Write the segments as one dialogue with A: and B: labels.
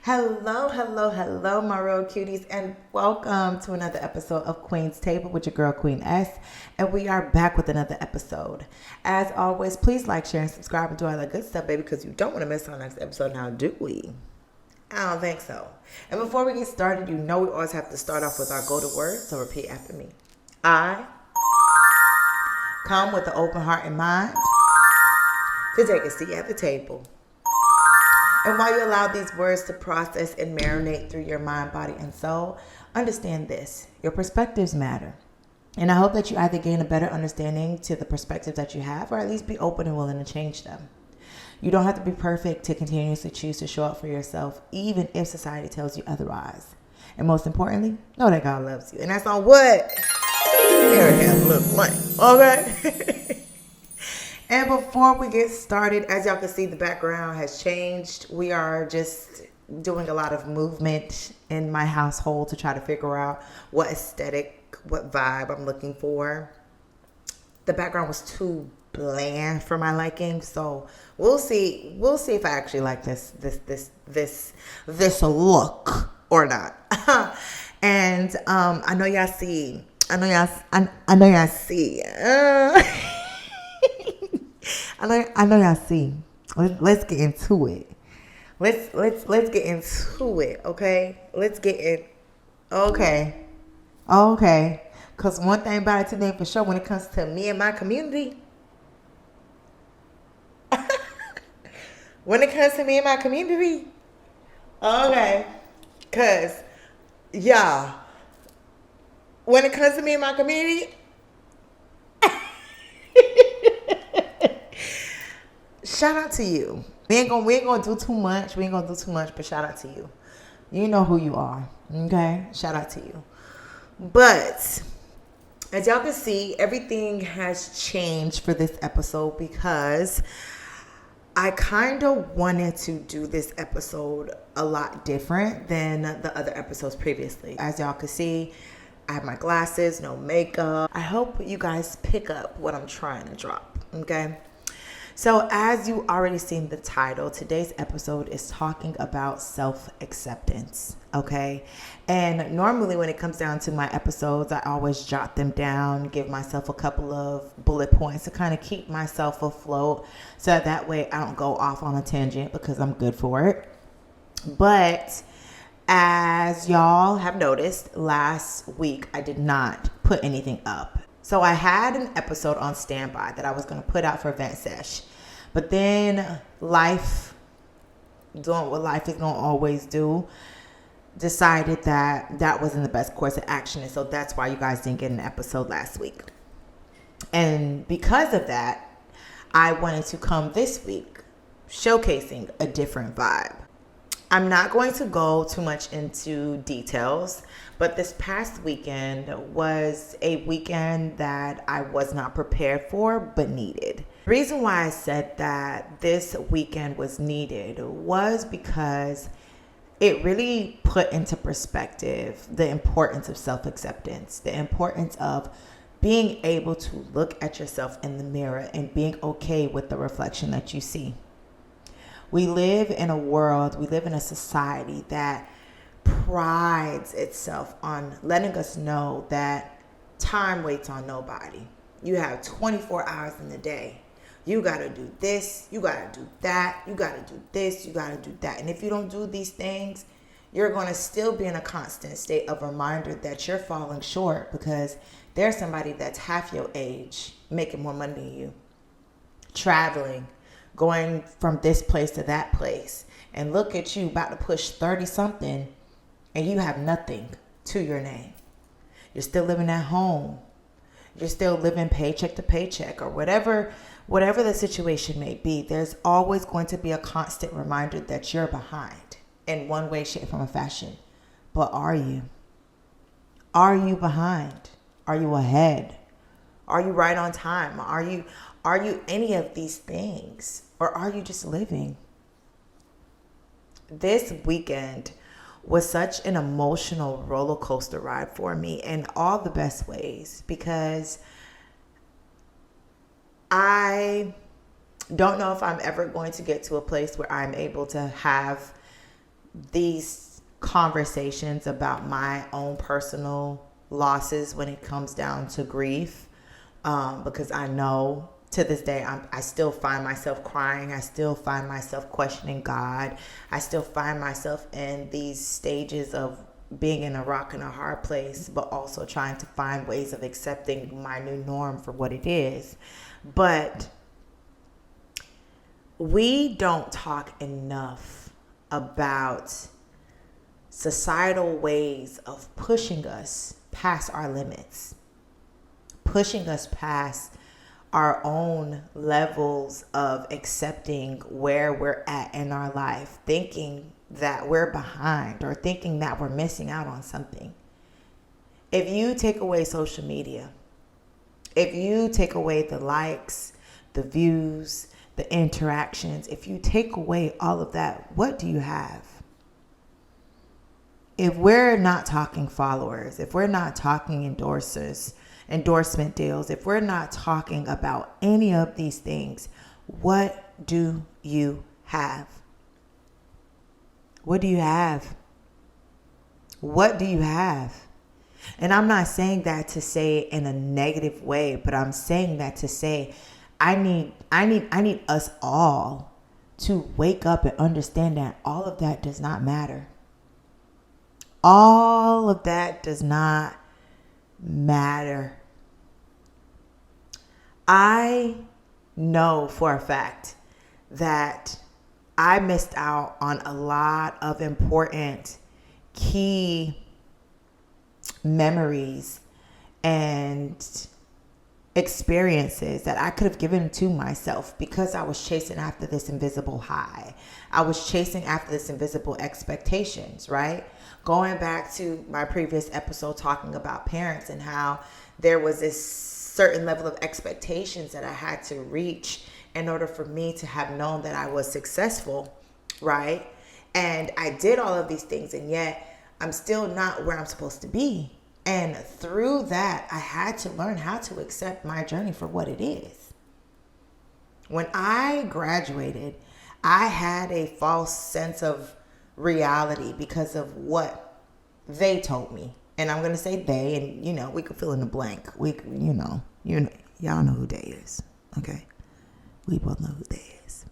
A: Hello, hello, hello, my real cuties, and welcome to another episode of Queen's Table with your girl, Queen S. And we are back with another episode. As always, please like, share, and subscribe and do all that good stuff, baby, because you don't want to miss our next episode now, do we? I don't think so. And before we get started, you know we always have to start off with our go-to word, so repeat after me. I come with an open heart and mind to take a seat at the table. And while you allow these words to process and marinate through your mind, body, and soul, understand this. Your perspectives matter. And I hope that you either gain a better understanding to the perspectives that you have, or at least be open and willing to change them. You don't have to be perfect to continuously choose to show up for yourself, even if society tells you otherwise. And most importantly, know that God loves you. And that's on what? Abraham looked like. Okay? And before we get started, as y'all can see, the background has changed. We are just doing a lot of movement in my household to try to figure out what aesthetic, what vibe I'm looking for. The background was too bland for my liking, so we'll see. We'll see if I actually like this look or not. And I know y'all see. I know y'all see. I know y'all see. Let's get into it. Let's get into it, okay? Let's get it. Okay. Cause one thing about it today for sure, when it comes to me and my community, okay. Cause yeah, when it comes to me and my community. Shout out to you. We ain't gonna do too much. But shout out to you. You know who you are. Okay? Shout out to you. But as y'all can see, everything has changed for this episode because I kind of wanted to do this episode a lot different than the other episodes previously. As y'all can see, I have my glasses, no makeup. I hope you guys pick up what I'm trying to drop. Okay? So as you already seen the title, today's episode is talking about self-acceptance, okay? And normally when it comes down to my episodes, I always jot them down, give myself a couple of bullet points to kind of keep myself afloat so that way I don't go off on a tangent because I'm good for it. But as y'all have noticed, last week I did not put anything up. So I had an episode on standby that I was going to put out for Vent Sesh. But then life, doing what life is going to always do, decided that that wasn't the best course of action. And so that's why you guys didn't get an episode last week. And because of that, I wanted to come this week showcasing a different vibe. I'm not going to go too much into details, but this past weekend was a weekend that I was not prepared for, but needed. The reason why I said that this weekend was needed was because it really put into perspective the importance of self-acceptance, the importance of being able to look at yourself in the mirror and being okay with the reflection that you see. We live in a society that prides itself on letting us know that time waits on nobody. You have 24 hours in the day. You got to do this, you got to do that, you got to do this, you got to do that. And if you don't do these things, you're going to still be in a constant state of reminder that you're falling short because there's somebody that's half your age making more money than you, traveling, going from this place to that place, and look at you about to push 30 something and you have nothing to your name. You're still living at home. You're still living paycheck to paycheck or whatever the situation may be. There's always going to be a constant reminder that you're behind in one way, shape, form, or fashion. But are you? Are you behind? Are you ahead? Are you right on time? Are you any of these things? Or are you just living? This weekend was such an emotional roller coaster ride for me in all the best ways because I don't know if I'm ever going to get to a place where I'm able to have these conversations about my own personal losses when it comes down to grief, because I know to this day I still find myself crying. I still find myself questioning God. I still find myself in these stages of being in a rock and a hard place, but also trying to find ways of accepting my new norm for what it is. But we don't talk enough about societal ways of pushing us past our limits, pushing us past our own levels of accepting where we're at in our life, thinking that we're behind or thinking that we're missing out on something. If you take away social media, if you take away the likes, the views, the interactions, if you take away all of that, what do you have? If we're not talking followers, if we're not talking endorsement deals, if we're not talking about any of these things, what do you have? What do you have? What do you have? And I'm not saying that to say in a negative way, but I'm saying that to say I need us all to wake up and understand that all of that does not matter. All of that does not matter. I know for a fact that I missed out on a lot of important key memories and experiences that I could have given to myself because I was chasing after this invisible high. I was chasing after this invisible expectations, right? Going back to my previous episode talking about parents and how there was this certain level of expectations that I had to reach in order for me to have known that I was successful, right? And I did all of these things, and yet I'm still not where I'm supposed to be. And through that, I had to learn how to accept my journey for what it is. When I graduated, I had a false sense of reality because of what they told me. And I'm going to say they, and we could fill in the blank. Y'all know who they is. Okay. We both know who they is.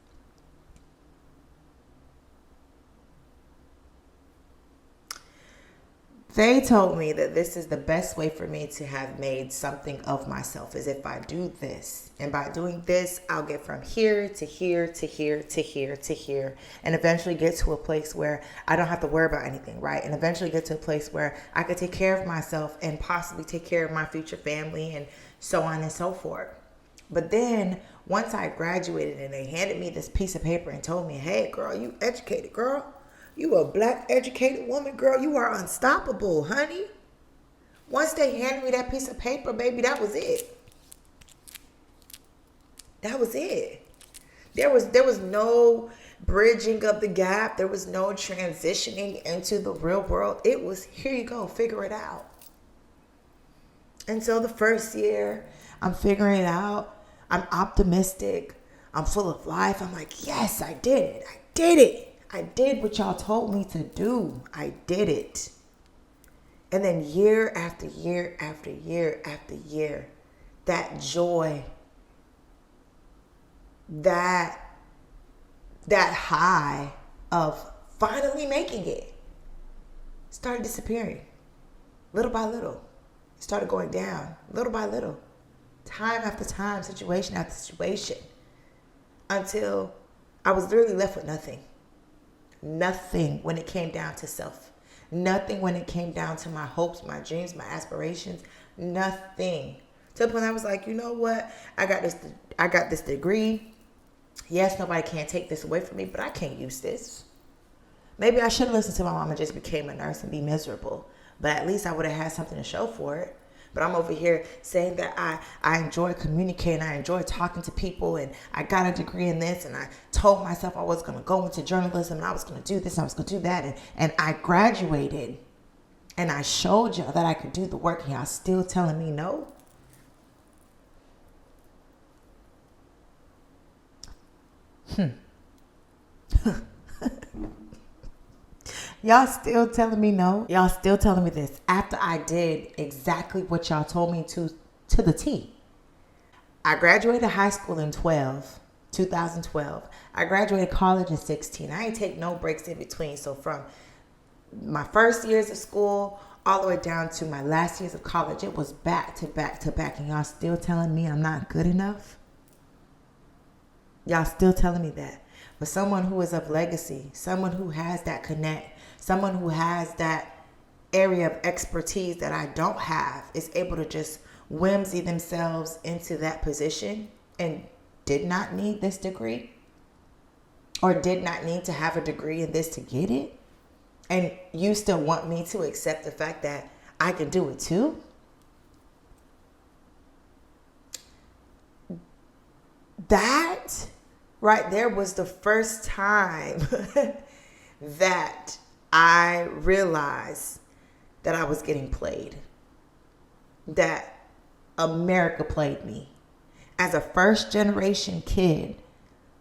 A: They told me that this is the best way for me to have made something of myself is if I do this. And by doing this, I'll get from here to here to here to here to here. And eventually get to a place where I don't have to worry about anything, right? And eventually get to a place where I could take care of myself and possibly take care of my future family and so on and so forth. But then once I graduated and they handed me this piece of paper and told me, hey, girl, you educated, girl. You a black educated woman, girl. You are unstoppable, honey. Once they handed me that piece of paper, baby, that was it. That was it. There was no bridging of the gap. There was no transitioning into the real world. It was, here you go, figure it out. And so the first year, I'm figuring it out. I'm optimistic. I'm full of life. I'm like, yes, I did it. I did it. I did what y'all told me to do. I did it. And then year after year after year after year, that joy, that high of finally making it started disappearing little by little. It started going down little by little, time after time, situation after situation, until I was literally left with nothing. Nothing when it came down to self. Nothing when it came down to my hopes, my dreams, my aspirations. Nothing. To the point I was like, you know what? I got this degree. Yes, nobody can take this away from me, but I can't use this. Maybe I should have listened to my mom and just became a nurse and be miserable. But at least I would have had something to show for it. But I'm over here saying that I enjoy communicating, I enjoy talking to people, and I got a degree in this, and I told myself I was going to go into journalism, and I was going to do this, and I was going to do that, and I graduated, and I showed y'all that I could do the work, and y'all still telling me no? Y'all still telling me no. Y'all still telling me this after I did exactly what y'all told me to the T. I graduated high school in 2012. I graduated college in 16. I ain't take no breaks in between. So from my first years of school all the way down to my last years of college, it was back to back to back. And y'all still telling me I'm not good enough? Y'all still telling me that. But someone who is of legacy, someone who has that connect, someone who has that area of expertise that I don't have is able to just whimsy themselves into that position and did not need this degree or did not need to have a degree in this to get it. And you still want me to accept the fact that I can do it too? That right there was the first time that I realized that I was getting played. That America played me. As a first generation kid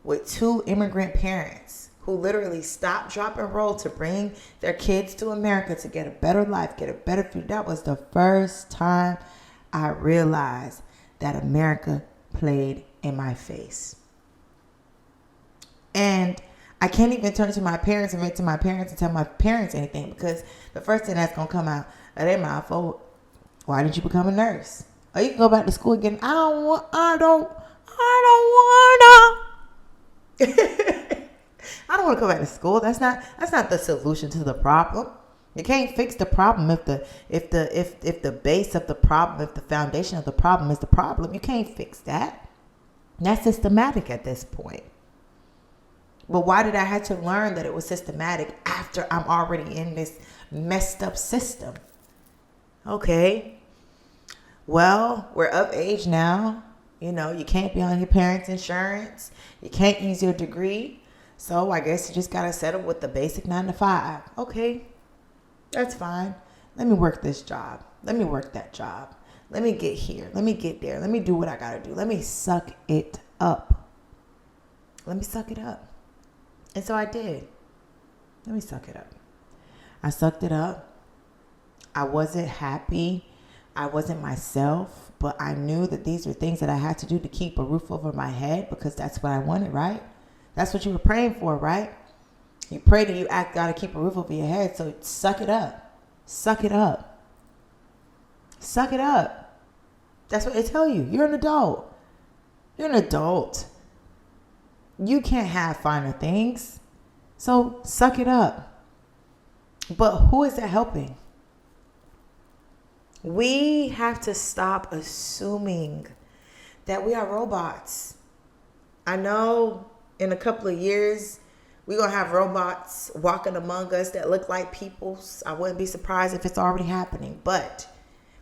A: with two immigrant parents who literally stopped, drop, and roll to bring their kids to America to get a better life, get a better future. That was the first time I realized that America played in my face. And I can't even turn to my parents and vent to my parents and tell my parents anything, because the first thing that's going to come out of their mouth, oh, why didn't you become a nurse? Or you can go back to school again. I don't want I don't want to go back to school. That's not the solution to the problem. You can't fix the problem if the base of the problem, if the foundation of the problem is the problem. You can't fix that. That's systematic at this point. But why did I have to learn that it was systematic after I'm already in this messed up system? Okay. Well, we're of age now. You know, you can't be on your parents' insurance. You can't use your degree. So I guess you just got to settle with the basic 9 to 5. Okay, that's fine. Let me work this job. Let me work that job. Let me get here. Let me get there. Let me do what I got to do. Let me suck it up. Let me suck it up. And so I did. Let me suck it up. I sucked it up. I wasn't happy. I wasn't myself, but I knew that these were things that I had to do to keep a roof over my head, because that's what I wanted, right? That's what you were praying for, right? You prayed and you asked God to keep a roof over your head, so suck it up. Suck it up. Suck it up. That's what they tell you. You're an adult. You're an adult. You can't have finer things, so suck it up. But who is that helping? We have to stop assuming that we are robots. I know in a couple of years, we're going to have robots walking among us that look like people. I wouldn't be surprised if it's already happening. But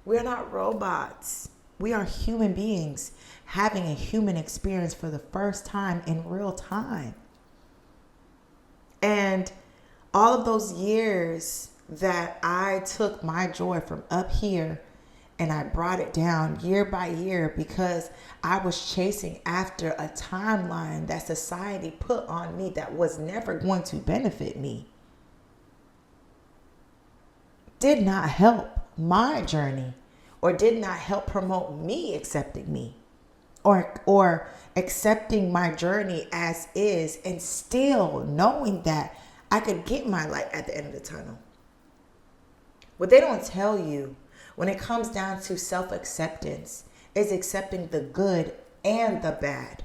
A: we're not robots. We are human beings having a human experience for the first time in real time. And all of those years that I took my joy from up here and I brought it down year by year because I was chasing after a timeline that society put on me that was never going to benefit me, did not help my journey, or did not help promote me accepting me, or accepting my journey as is, and still knowing that I could get my light at the end of the tunnel. What they don't tell you when it comes down to self-acceptance is accepting the good and the bad.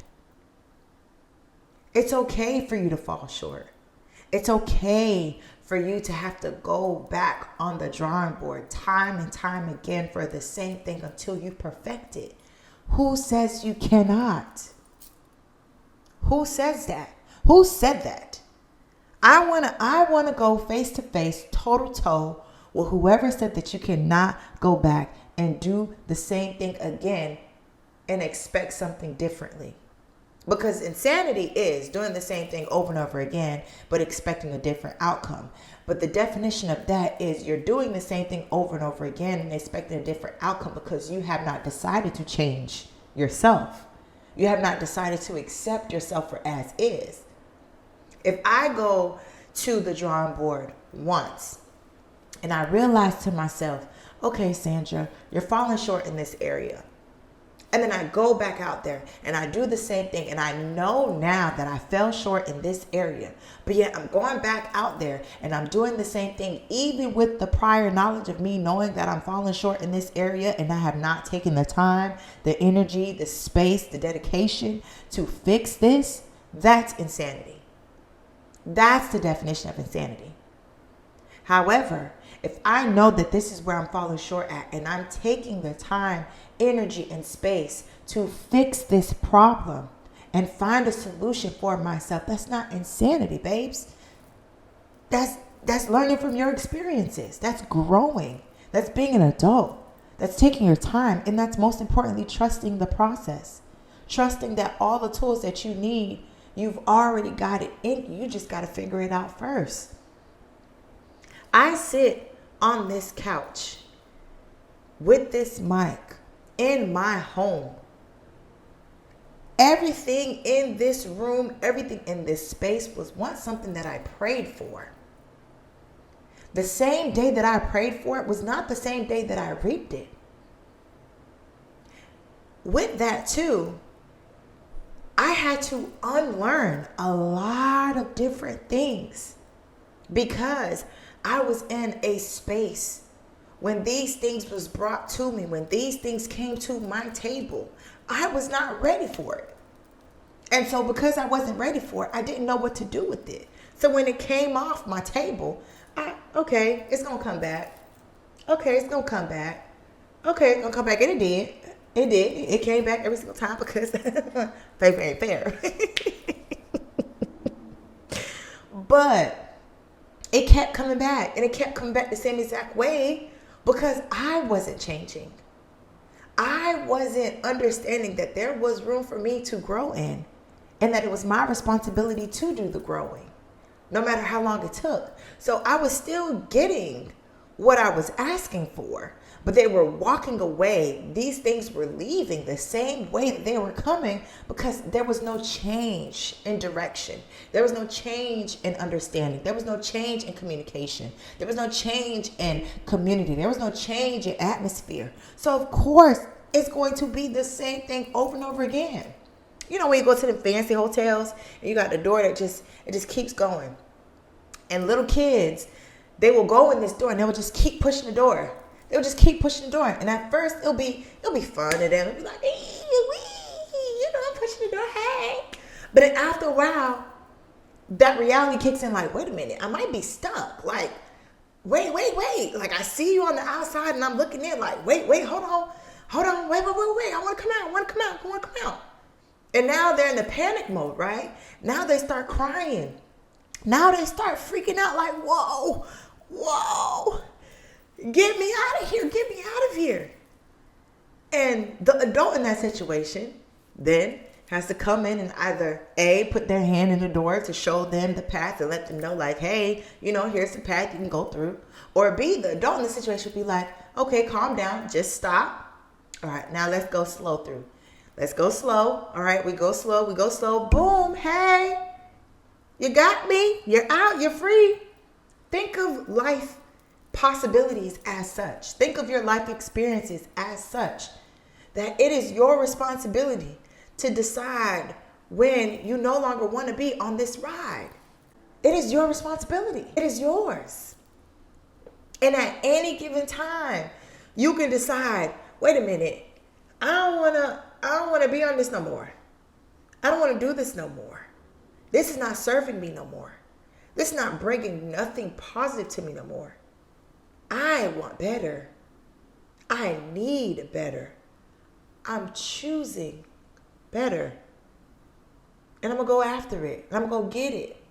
A: It's okay for you to fall short. It's okay for you to have to go back on the drawing board time and time again for the same thing until you perfect it. Who says you cannot? Who says that? Who said that? I wanna go face to face, toe to toe with whoever said that you cannot go back and do the same thing again and expect something differently. Because insanity is doing the same thing over and over again, but expecting a different outcome. But the definition of that is you're doing the same thing over and over again and expecting a different outcome because you have not decided to change yourself. You have not decided to accept yourself for as is. If I go to the drawing board once. And I realized to myself, okay, Sandra, you're falling short in this area. And then I go back out there and I do the same thing. And I know now that I fell short in this area. But yet I'm going back out there and I'm doing the same thing, even with the prior knowledge of me knowing that I'm falling short in this area and I have not taken the time, the energy, the space, the dedication to fix this. That's insanity. That's the definition of insanity. However, if I know that this is where I'm falling short at and I'm taking the time, energy, and space to fix this problem and find a solution for myself, that's not insanity, babes. That's learning from your experiences. That's growing. That's being an adult. That's taking your time. And that's most importantly, trusting the process. Trusting that all the tools that you need, you've already got it in you. You just got to figure it out first. I sit on this couch with this mic in my home. Everything in this room, everything in this space was once something that I prayed for. The same day that I prayed for it was not the same day that I reaped it. With that too, I had to unlearn a lot of different things because I was in a space when these things was brought to me, when these things came to my table, I was not ready for it. And so because I wasn't ready for it, I didn't know what to do with it. So when it came off my table, okay, it's going to come back. Okay, it's going to come back. Okay, it's going to come back. And it did. It did. It came back every single time because paper ain't fair. But it kept coming back, and it kept coming back the same exact way because I wasn't changing. I wasn't understanding that there was room for me to grow in and that it was my responsibility to do the growing, no matter how long it took. So I was still getting what I was asking for, but they were walking away. These things were leaving the same way that they were coming because there was no change in direction. There was no change in understanding. There was no change in communication. There was no change in community. There was no change in atmosphere. So of course, it's going to be the same thing over and over again. You know, when you go to the fancy hotels and you got the door that just keeps going. And little kids, they will go in this door and they will just keep pushing the door. They'll just keep pushing the door. And at first, it'll be fun to them. It'll be like, I'm pushing the door, hey. But then after a while, that reality kicks in like, wait a minute, I might be stuck. Like, wait. Like, I see you on the outside and I'm looking in like, wait, hold on, wait. I want to come out. And now they're in the panic mode, right? Now they start crying. Now they start freaking out like, whoa. Get me out of here. And the adult in that situation then has to come in and either A, put their hand in the door to show them the path and let them know like, hey, here's the path you can go through. Or B, the adult in the situation would be like, okay, calm down, just stop. All right, now let's go slow through. Let's go slow. All right, we go slow. Boom, hey, you got me. You're out, you're free. Think of life possibilities as such. Think of your life experiences as such. That it is your responsibility to decide when you no longer want to be on this ride. It is your responsibility. It is yours. And at any given time, you can decide, wait a minute, I don't want to be on this no more. I don't want to do this no more. This is not serving me no more. This is not bringing nothing positive to me no more. I want better. I need better. I'm choosing better. And I'm going to go after it. And I'm going to go get it.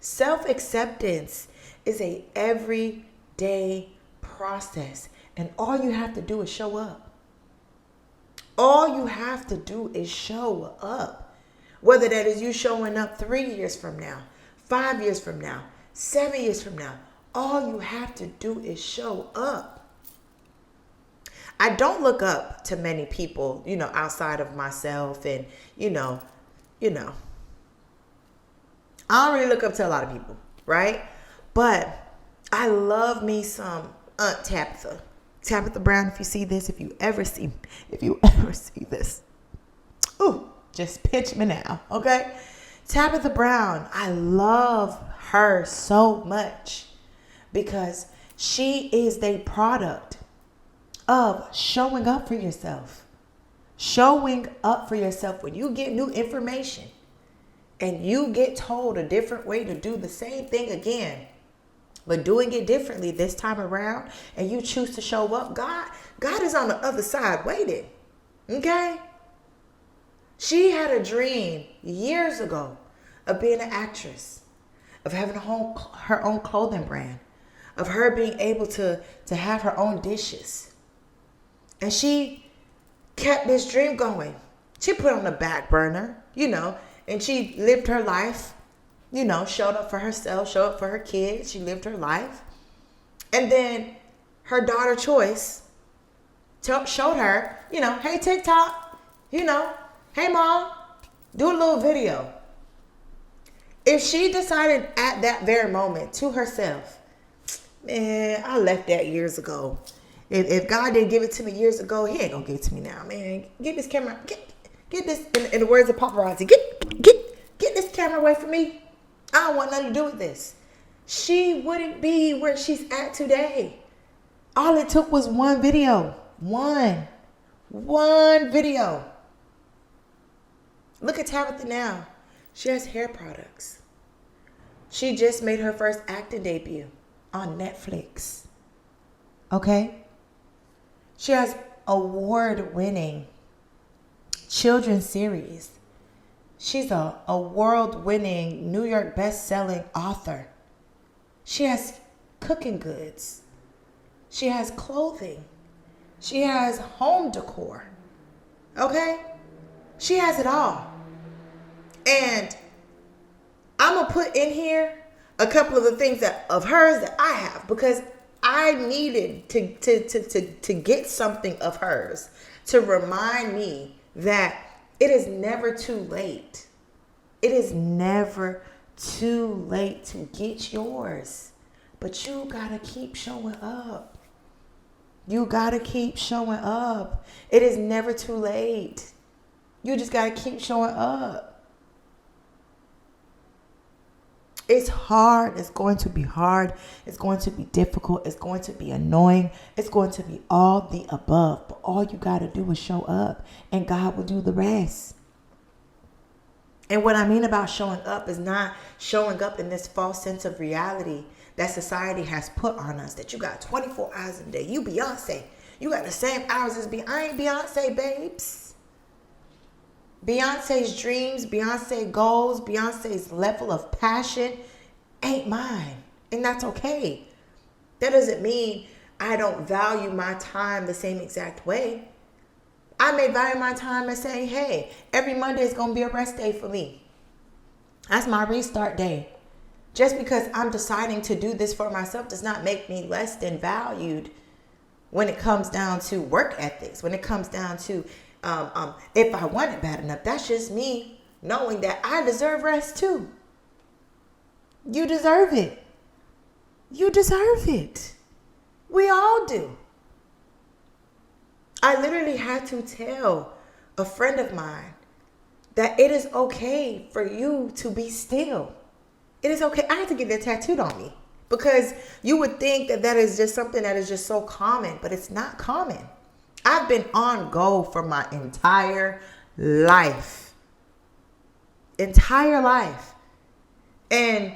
A: Self-acceptance is a everyday process. And all you have to do is show up. All you have to do is show up. Whether that is you showing up 3 years from now, 5 years from now, 7 years from now. All you have to do is show up. I don't look up to many people, outside of myself and, I don't really look up to a lot of people, right? But I love me some Aunt Tabitha. Tabitha Brown, if you see this, if you ever see this, ooh, just pitch me now, okay? Tabitha Brown, I love her so much because she is the product of showing up for yourself. Showing up for yourself when you get new information and you get told a different way to do the same thing again, but doing it differently this time around, and you choose to show up. God is on the other side waiting. Okay? She had a dream years ago of being an actress, of having her own clothing brand, of her being able to have her own dishes. And she kept this dream going. She put it on the back burner, and she lived her life, showed up for herself, showed up for her kids. She lived her life. And then her daughter Choice showed her, hey, TikTok, hey, mom, do a little video. If she decided at that very moment to herself, man, I left that years ago. If God didn't give it to me years ago, he ain't gonna give it to me now, man. Get this camera, get this, in the words of paparazzi, get this camera away from me. I don't want nothing to do with this. She wouldn't be where she's at today. All it took was one video. One video. Look at Tabitha now. She has hair products. She just made her first acting debut on Netflix. Okay? She has award-winning children's series. She's a world-winning New York best-selling author. She has cooking goods. She has clothing. She has home decor. Okay? She has it all. And I'm going to put in here a couple of the things of hers that I have, because I needed to get something of hers to remind me that it is never too late. It is never too late to get yours. But you got to keep showing up. You got to keep showing up. It is never too late. You just got to keep showing up. It's hard. It's going to be hard. It's going to be difficult. It's going to be annoying. It's going to be all the above. But all you got to do is show up, and God will do the rest. And what I mean about showing up is not showing up in this false sense of reality that society has put on us, that you got 24 hours a day. You Beyonce. You got the same hours as Beyonce. I ain't Beyonce, babes. Beyonce's dreams, Beyonce's goals, Beyonce's level of passion ain't mine. And that's okay. That doesn't mean I don't value my time the same exact way. I may value my time as saying, hey, every Monday is going to be a rest day for me. That's my restart day. Just because I'm deciding to do this for myself does not make me less than valued when it comes down to work ethics, when it comes down to if I want it bad enough. That's just me knowing that I deserve rest too. You deserve it. You deserve it. We all do. I literally had to tell a friend of mine that it is okay for you to be still. It is okay. I had to get that tattooed on me, because you would think that is just something that is just so common, but it's not common. I've been on go for my entire life. Entire life. And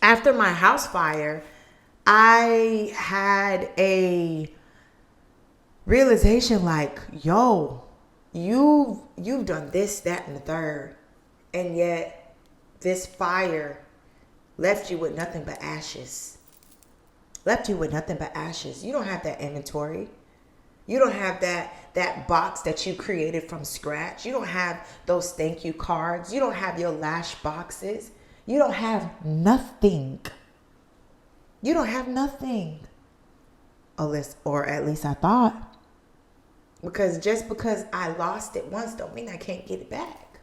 A: after my house fire, I had a realization like, yo, you've done this, that, and the third. And yet this fire left you with nothing but ashes. Left you with nothing but ashes. You don't have that inventory. You don't have that box that you created from scratch. You don't have those thank you cards. You don't have your lash boxes. You don't have nothing. You don't have nothing. Or at least I thought. Because just because I lost it once don't mean I can't get it back.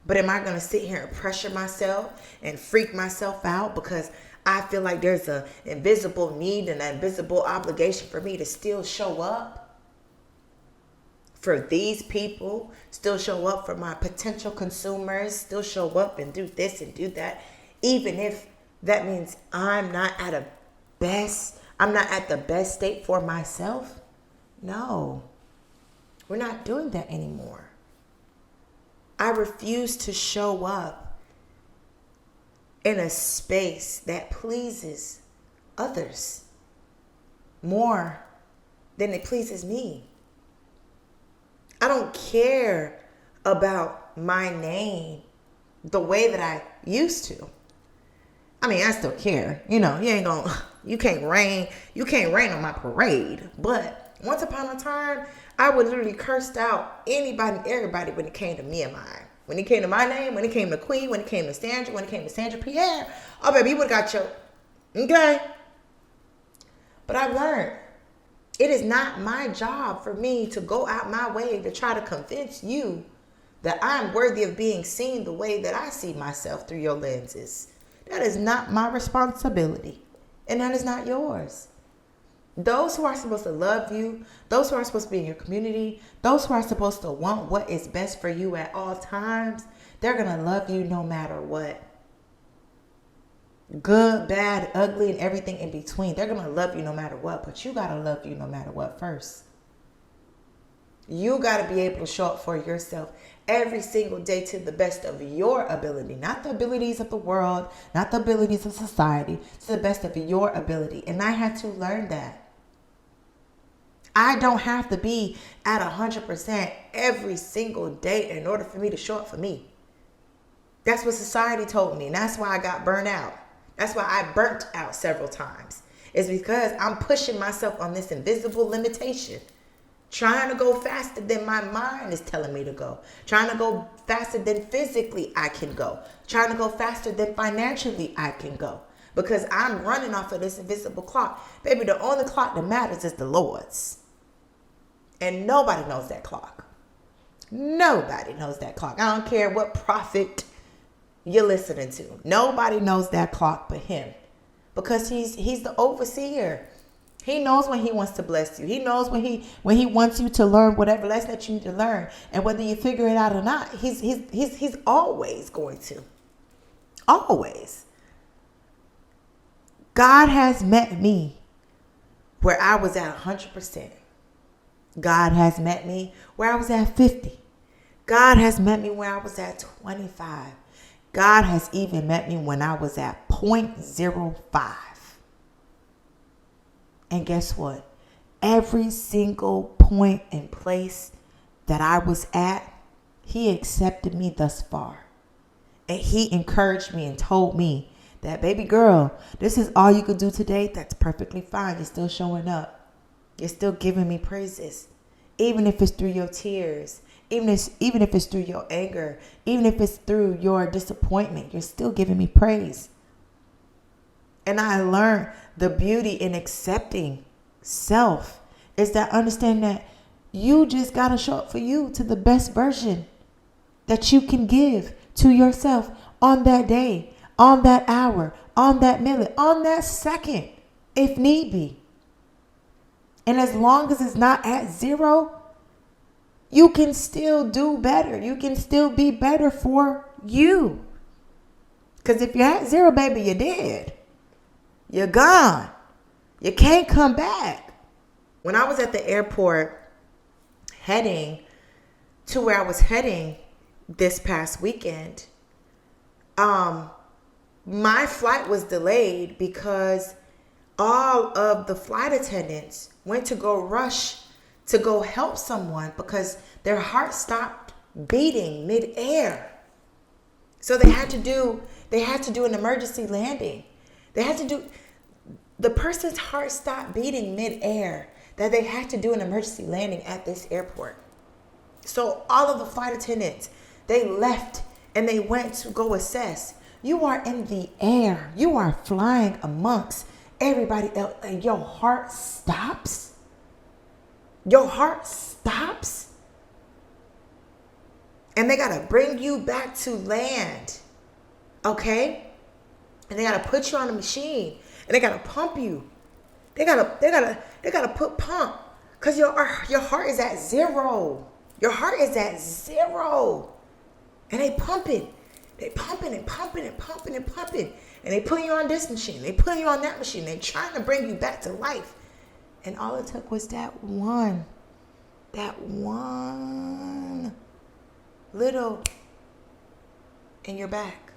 A: But am I going to sit here and pressure myself and freak myself out because I feel like there's an invisible need and an invisible obligation for me to still show up for these people, still show up for my potential consumers, still show up and do this and do that, even if that means I'm not at the best state for myself? No, we're not doing that anymore. I refuse to show up in a space that pleases others more than it pleases me. I don't care about my name the way that I used to. I mean, I still care. You can't rain on my parade. But once upon a time, I would literally curse out anybody and everybody when it came to me and mine. When it came to my name, when it came to Queen, when it came to Sandra, when it came to Sandra Pierre. Oh, baby, you would have got your... Okay? But I've learned it is not my job for me to go out my way to try to convince you that I'm worthy of being seen the way that I see myself through your lenses. That is not my responsibility. And that is not yours. Those who are supposed to love you, those who are supposed to be in your community, those who are supposed to want what is best for you at all times, they're going to love you no matter what. Good, bad, ugly, and everything in between. They're going to love you no matter what, but you got to love you no matter what first. You got to be able to show up for yourself every single day to the best of your ability, not the abilities of the world, not the abilities of society, to the best of your ability. And I had to learn that. I don't have to be at 100% every single day in order for me to show up for me. That's what society told me. And that's why I got burnt out. That's why I burnt out several times. It's because I'm pushing myself on this invisible limitation. Trying to go faster than my mind is telling me to go. Trying to go faster than physically I can go. Trying to go faster than financially I can go. Because I'm running off of this invisible clock. Baby, the only clock that matters is the Lord's. And nobody knows that clock. Nobody knows that clock. I don't care what prophet you're listening to. Nobody knows that clock but him. Because he's the overseer. He knows when he wants to bless you. He knows when he wants you to learn whatever lesson that you need to learn. And whether you figure it out or not, he's always going to. Always. God has met me where I was at 100%. God has met me where I was at 50. God has met me where I was at 25. God has even met me when I was at 0.05. And guess what? Every single point and place that I was at, he accepted me thus far. And he encouraged me and told me that, baby girl, this is all you could do today. That's perfectly fine. You're still showing up. You're still giving me praises. Even if it's through your tears. Even if it's through your anger. Even if it's through your disappointment. You're still giving me praise. And I learned the beauty in accepting self is that understand that you just got to show up for you to the best version that you can give to yourself on that day, on that hour, on that minute, on that second, if need be. And as long as it's not at 0, you can still do better. You can still be better for you. Because if you're at 0, baby, you're dead. You're gone. You can't come back. When I was at the airport heading to where I was heading this past weekend, my flight was delayed because all of the flight attendants went to go rush to go help someone because their heart stopped beating midair. So they had to do an emergency landing. The person's heart stopped beating midair, that they had to do an emergency landing at this airport. So all of the flight attendants, they left and they went to go assess. You are in the air. You are flying amongst everybody else and your heart stops. Your heart stops. And they got to bring you back to land. Okay? And they got to put you on a machine. And they got to pump you. They got to put pump. Because your heart is at zero. Your heart is at zero. And they pumping. They pumping and pumping and pumping and pumping. And they put you on this machine. They put you on that machine. They trying to bring you back to life. And all it took was that one little in your back.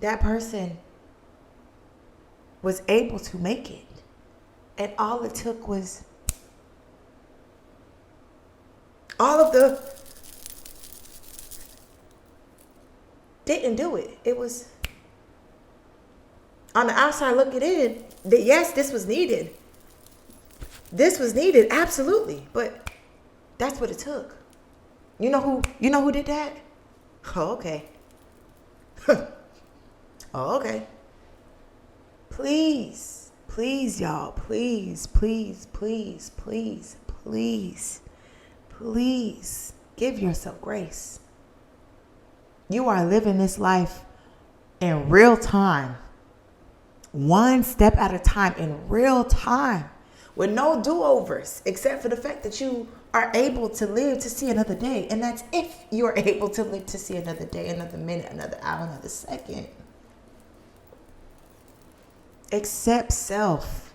A: That person was able to make it. And all it took was all of the didn't do it. It was on the outside looking in. Yes, this was needed. This was needed, absolutely. But that's what it took. You know who did that? Oh, okay. Oh, okay. Please, y'all. Please give yourself grace. You are living this life in real time. One step at a time, in real time. With no do-overs, except for the fact that you are able to live to see another day. And that's if you're able to live to see another day, another minute, another hour, another second. Accept self.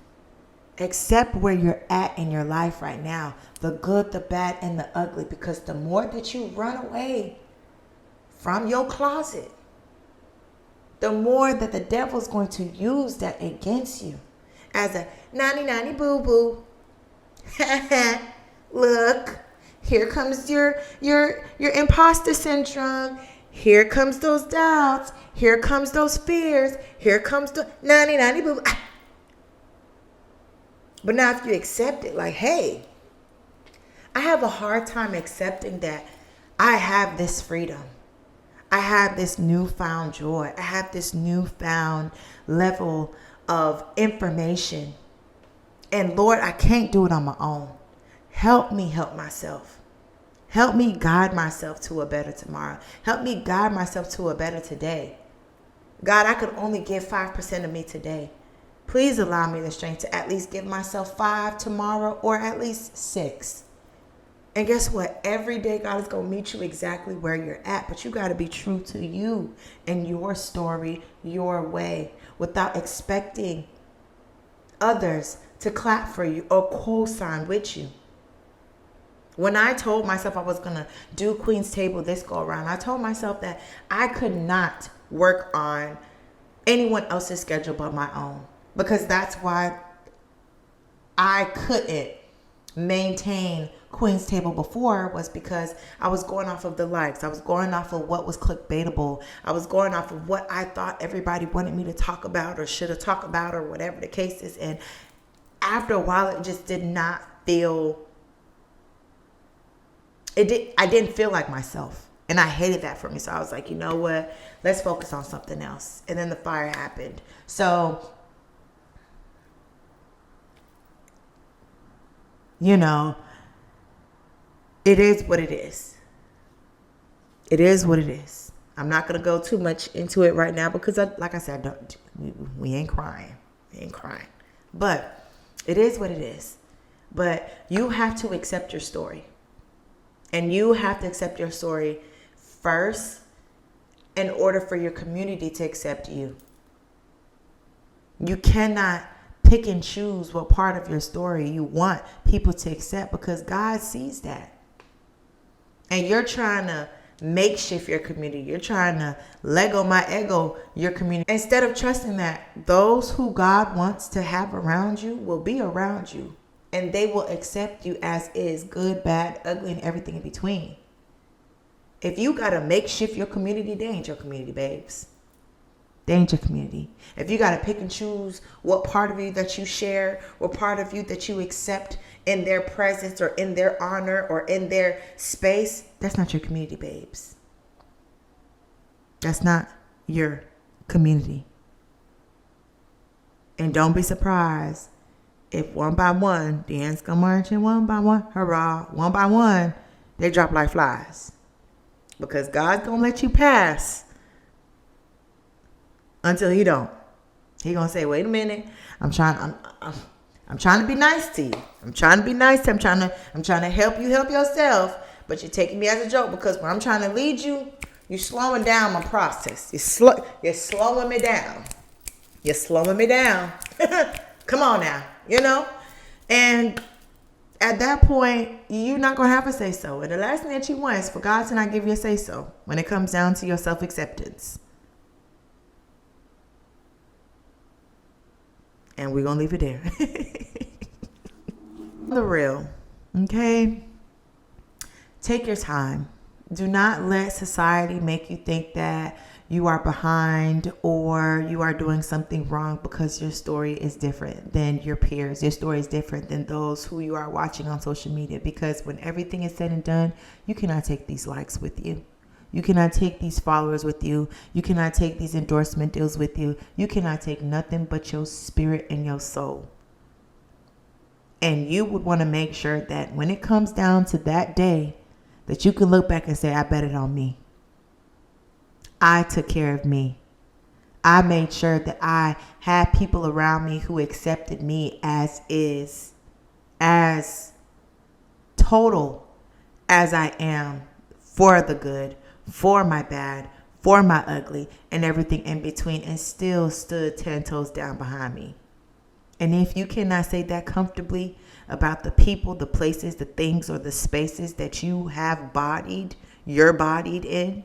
A: Accept where you're at in your life right now. The good, the bad, and the ugly. Because the more that you run away from your closet, the more that the devil's going to use that against you. As a nanny boo-boo. Look, here comes your imposter syndrome. Here comes those doubts. Here comes those fears. Here comes the nanny boo-boo. But now if you accept it, like, hey, I have a hard time accepting that I have this freedom. I have this newfound joy. I have this newfound level of information. And Lord, I can't do it on my own. Help me help myself. Help me guide myself to a better tomorrow. Help me guide myself to a better today. God, I could only give 5% of me today. Please allow me the strength to at least give myself 5 tomorrow, or at least 6. And guess what? Every day God is going to meet you exactly where you're at. But you got to be true to you and your story, your way, without expecting others to clap for you or co-sign with you. When I told myself I was going to do Queen's Table this go around, I told myself that I could not work on anyone else's schedule but my own. Because that's why I couldn't maintain Queen's Table before, was because I was going off of the likes. I was going off of what was clickbaitable. I was going off of what I thought everybody wanted me to talk about or should have talked about or whatever the case is. And after a while, it just did not feel, I didn't feel like myself. And I hated that for me. So I was like, you know what? Let's focus on something else. And then the fire happened. So, you know, it is what it is. It is what it is. I'm not going to go too much into it right now because, like I said, we ain't crying. We ain't crying. But it is what it is. But you have to accept your story. And you have to accept your story first in order for your community to accept you. You cannot pick and choose what part of your story you want people to accept, because God sees that. And you're trying to makeshift your community. You're trying to Lego my ego your community. Instead of trusting that those who God wants to have around you will be around you. And they will accept you as is, good, bad, ugly, and everything in between. If you got to makeshift your community, they ain't your community, babes. They ain't your community. If you got to pick and choose what part of you that you share, what part of you that you accept in their presence or in their honor or in their space, that's not your community, babes. That's not your community. And don't be surprised if one by one, the ants gonna march in one by one, hurrah, one by one, They drop like flies. Because God's going to let you pass until he don't. He going to say, wait a minute. I'm trying to be nice to you. I'm trying to be nice. I'm trying to help you help yourself. But you're taking me as a joke because when I'm trying to lead you, you're slowing down my process. You're slowing me down. You're slowing me down. Come on now, And at that point, you're not going to have a say-so. And the last thing that you want is for God to not give you a say-so when it comes down to your self-acceptance. And we're going to leave it there. The real, okay? Take your time. Do not let society make you think that you are behind or you are doing something wrong because your story is different than your peers. Your story is different than those who you are watching on social media, because when everything is said and done, you cannot take these likes with you. You cannot take these followers with you. You cannot take these endorsement deals with you. You cannot take nothing but your spirit and your soul. And you would want to make sure that when it comes down to that day, that you can look back and say, I bet it on me. I took care of me. I made sure that I had people around me who accepted me as is, as total as I am, for the good, for my bad, for my ugly, and everything in between, and still stood 10 toes down behind me. And if you cannot say that comfortably about the people, the places, the things, or the spaces that you have you're bodied in,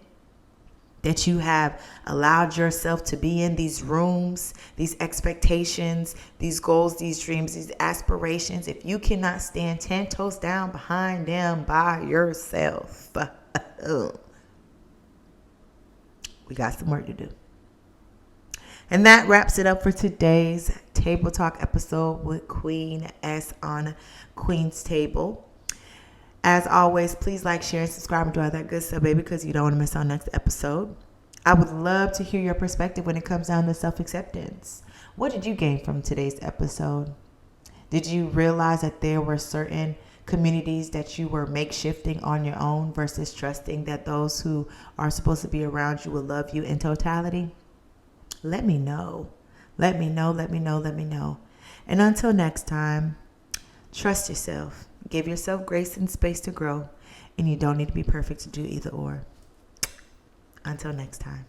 A: that you have allowed yourself to be in, these rooms, these expectations, these goals, these dreams, these aspirations, if you cannot stand 10 toes down behind them by yourself, we got some work to do. And that wraps it up for today's Table Talk episode with Queen S on Queen's Table. As always, please like, share, and subscribe and do all that good stuff, baby, because you don't want to miss our next episode. I would love to hear your perspective when it comes down to self-acceptance. What did you gain from today's episode? Did you realize that there were certain communities that you were makeshifting on your own versus trusting that those who are supposed to be around you will love you in totality? Let me know. Let me know. And until next time, trust yourself. Give yourself grace and space to grow. And you don't need to be perfect to do either or. Until next time.